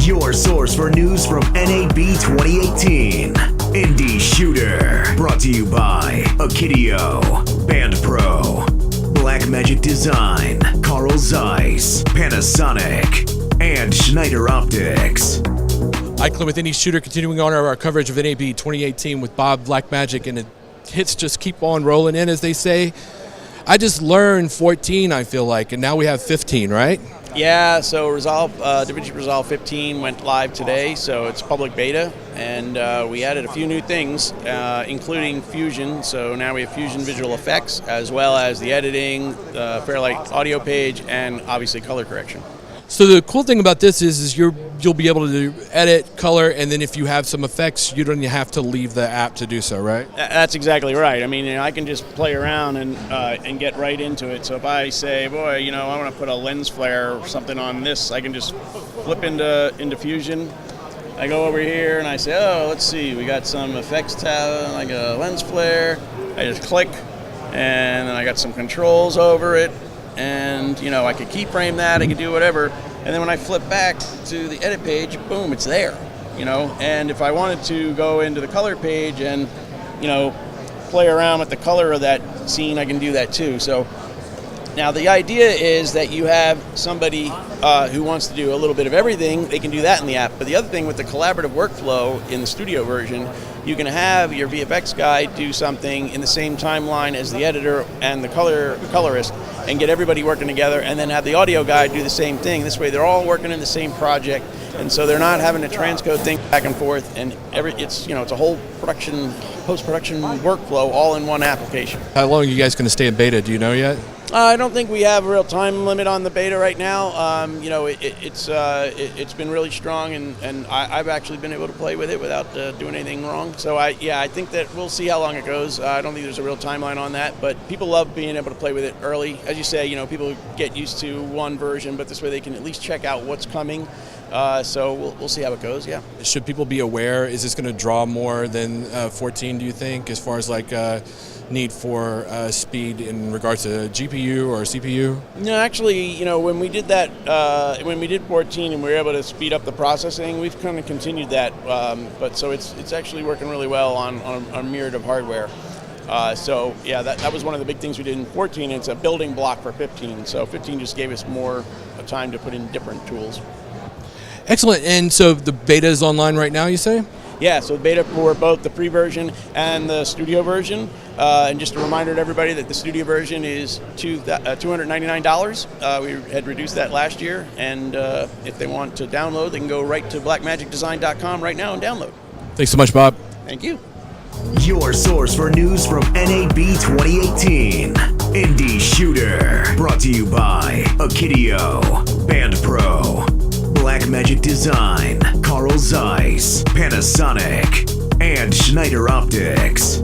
Your source for news from NAB 2018. Indie Shooter. Brought to you by Akidio, Band Pro, Blackmagic Design, Carl Zeiss, Panasonic, and Schneider Optics. Eichler with Indie Shooter, continuing on our coverage of NAB 2018 with Bob Blackmagic, and the hits just keep on rolling in, as they say. I just learned 14, I feel like, and now we have 15, right? Yeah, so DaVinci Resolve 15 went live today, so it's public beta, and we added a few new things, including Fusion. So now we have Fusion visual effects, as well as the editing, the Fairlight audio page, and obviously color correction. So the cool thing about this is you'll be able to edit, color, and then if you have some effects, you don't have to leave the app to do so, right? That's exactly right. I mean, I can just play around and get right into it. So if I say, boy, I want to put a lens flare or something on this, I can just flip into Fusion. I go over here and I say, oh, let's see, we got some effects tab, like a lens flare. I just click, and then I got some controls over it. And, I could keyframe that, I could do whatever. And then when I flip back to the edit page, boom, it's there, And if I wanted to go into the color page and, play around with the color of that scene, I can do that too. So now the idea is that you have somebody who wants to do a little bit of everything, they can do that in the app. But the other thing with the collaborative workflow in the studio version, you can have your VFX guy do something in the same timeline as the editor and the colorist, and get everybody working together, and then have the audio guy do the same thing. This way they're all working in the same project, and so they're not having to transcode things back and forth, and it's a whole post-production workflow all in one application. How long are you guys going to stay in beta? Do you know yet? I don't think we have a real time limit on the beta right now. It's been really strong, and I've actually been able to play with it without doing anything wrong. So I think that we'll see how long it goes. I don't think there's a real timeline on that, but people love being able to play with it early. As you say, people get used to one version, but this way they can at least check out what's coming. So we'll see how it goes. Yeah. Should people be aware? Is this going to draw more than 14? Do you think, as far as need for speed in regards to GPU or CPU? No, actually, when we did that, when we did 14 and we were able to speed up the processing, we've kind of continued that. But so it's actually working really well on a myriad of hardware. So yeah, that was one of the big things we did in 14. It's a building block for 15. So 15 just gave us more time to put in different tools. Excellent. And so the beta is online right now, you say? Yeah, so beta for both the free version and the studio version. And just a reminder to everybody that the studio version is $299. We had reduced that last year. And if they want to download, they can go right to blackmagicdesign.com right now and download. Thanks so much, Bob. Thank you. Your source for news from NAB 2018. Indie Shooter. Brought to you by Akidio, Band Pro, Blackmagic Design, Carl Zeiss, Panasonic, and Schneider Optics.